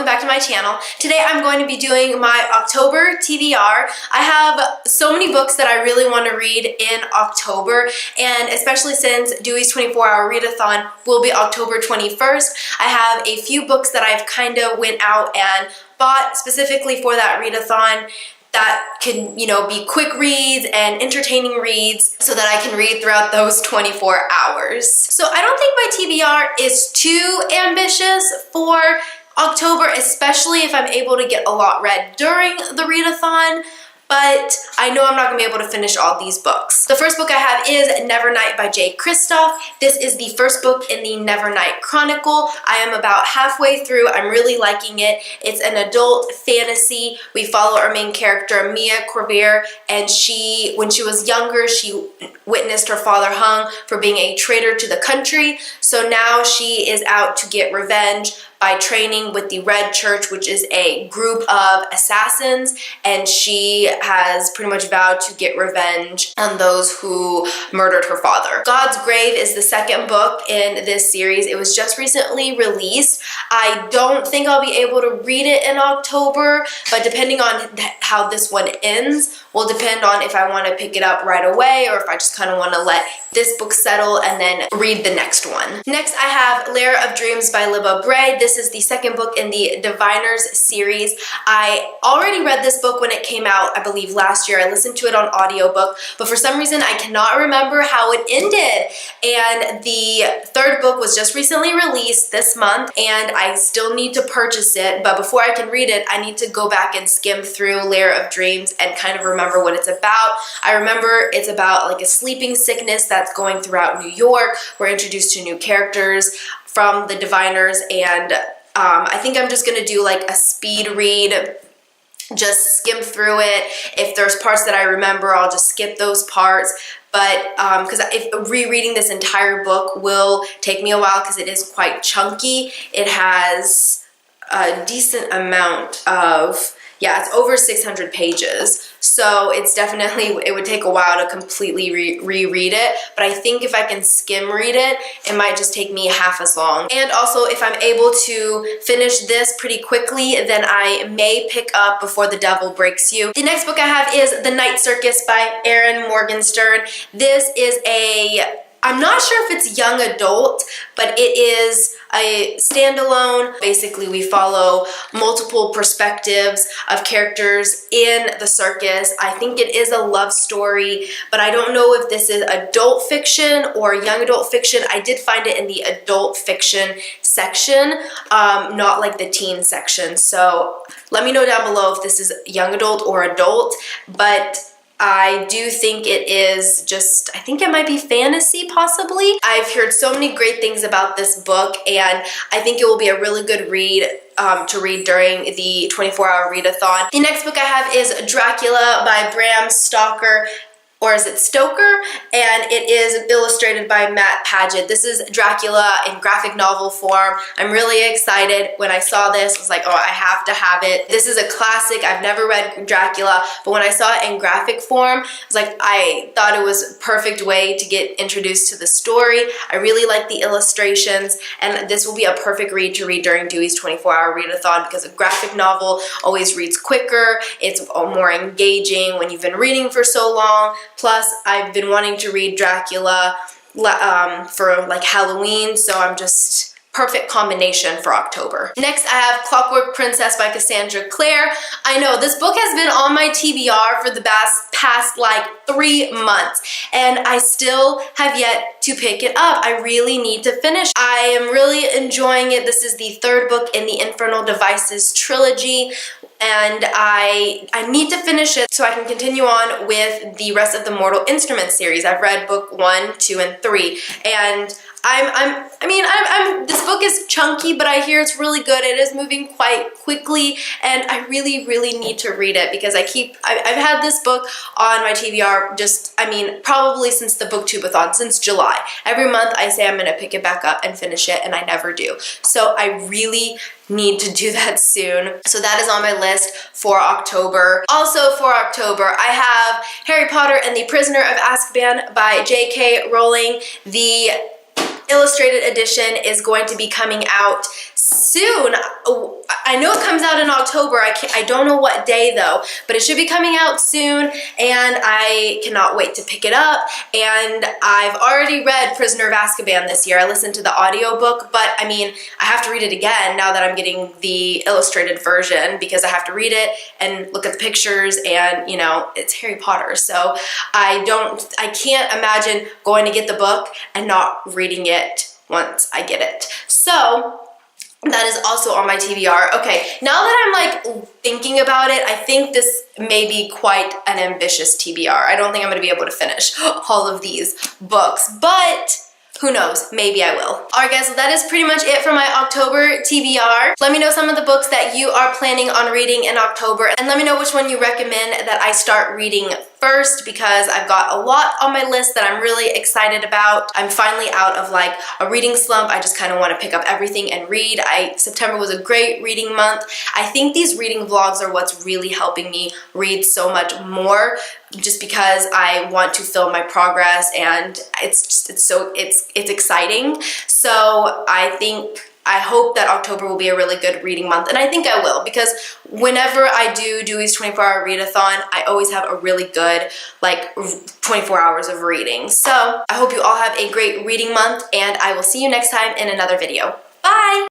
back to my channel. Today I'm going to be doing my October TBR. I have so many books that I really want to read in October, and especially since Dewey's 24-hour readathon will be October 21st, I have a few books that I've kind of went out and bought specifically for that readathon that can, be quick reads and entertaining reads so that I can read throughout those 24 hours. So I don't think my TBR is too ambitious for October, especially if I'm able to get a lot read during the readathon, but I know I'm not gonna be able to finish all these books. The first book I have is Nevernight by J. Kristoff. This is the first book in the Nevernight Chronicle. I am about halfway through. I'm really liking it. It's an adult fantasy. We follow our main character, Mia Corvair, and when she was younger, she witnessed her father hung for being a traitor to the country. So now she is out to get revenge by training with the Red Church, which is a group of assassins, and she has pretty much vowed to get revenge on those who murdered her father. God's Grave is the second book in this series. It was just recently released. I don't think I'll be able to read it in October, but depending on how this one ends will depend on if I want to pick it up right away or if I just kind of want to let this book settle and then read the next one. Next, I have Lair of Dreams by Libba Bray. This is the second book in the Diviners series. I already read this book when it came out, I believe last year. I listened to it on audiobook, but for some reason I cannot remember how it ended. And the third book was just recently released this month, and I still need to purchase it, but before I can read it, I need to go back and skim through Lair of Dreams and kind of remember what it's about. I remember it's about like a sleeping sickness that's going throughout New York. We're introduced to new characters from the Diviners, and I think I'm just gonna do like a speed read, just skim through it. If there's parts that I remember, I'll just skip those parts. But because if rereading this entire book will take me a while because it is quite chunky. It has a decent amount of, it's over 600 pages. So it's definitely, it would take a while to completely reread it, but I think if I can skim read it, it might just take me half as long. And also, if I'm able to finish this pretty quickly, then I may pick up Before the Devil Breaks You. The next book I have is The Night Circus by Erin Morgenstern. This is I'm not sure if it's young adult, but it is a standalone. Basically, we follow multiple perspectives of characters in the circus. I think it is a love story, but I don't know if this is adult fiction or young adult fiction. I did find it in the adult fiction section, not like the teen section. So let me know down below if this is young adult or adult, but I do think it is just, I think it might be fantasy possibly. I've heard so many great things about this book, and I think it will be a really good read to read during the 24-hour readathon. The next book I have is Dracula by Bram Stoker. Or is it Stoker? And it is illustrated by Matt Paget. This is Dracula in graphic novel form. I'm really excited. When I saw this, I was like, oh, I have to have it. This is a classic. I've never read Dracula, but when I saw it in graphic form, I thought it was a perfect way to get introduced to the story. I really like the illustrations, and this will be a perfect read to read during Dewey's 24-hour readathon because a graphic novel always reads quicker. It's more engaging when you've been reading for so long. Plus, I've been wanting to read Dracula for like Halloween, so I'm just perfect combination for October. Next, I have Clockwork Princess by Cassandra Clare. I know this book has been on my TBR for the past like 3 months, and I still have yet to pick it up. I really need to finish. I am really enjoying it. This is the third book in the Infernal Devices trilogy, and I need to finish it so I can continue on with the rest of the Mortal Instruments series. I've read book 1, 2, and 3, and this book is chunky, but I hear it's really good. It is moving quite quickly, and I really, really need to read it because I've had this book on my TBR probably since the booktubeathon, since July. Every month I say I'm gonna pick it back up and finish it, and I never do. So I really need to do that soon. So that is on my list for October. Also for October, I have Harry Potter and the Prisoner of Azkaban by J.K. Rowling. The illustrated edition is going to be coming out soon. I know it comes out in October. I don't know what day though, but it should be coming out soon, and I cannot wait to pick it up. And I've already read Prisoner of Azkaban this year. I listened to the audiobook, but I mean, I have to read it again now that I'm getting the illustrated version, because I have to read it and look at the pictures, and you know, it's Harry Potter, so I can't imagine going to get the book and not reading it once I get it. So that is also on my TBR. Okay, now that I'm like thinking about it, I think this may be quite an ambitious TBR. I don't think I'm gonna be able to finish all of these books, but who knows, maybe I will. Alright guys, so that is pretty much it for my October TBR. Let me know some of the books that you are planning on reading in October, and let me know which one you recommend that I start reading first, because I've got a lot on my list that I'm really excited about. I'm finally out of like a reading slump. I just kind of want to pick up everything and read. September was a great reading month. I think these reading vlogs are what's really helping me read so much more, just because I want to film my progress, and it's exciting. So I hope that October will be a really good reading month, and I think I will, because whenever I do Dewey's 24-hour readathon, I always have a really good, like, 24 hours of reading. So I hope you all have a great reading month, and I will see you next time in another video. Bye!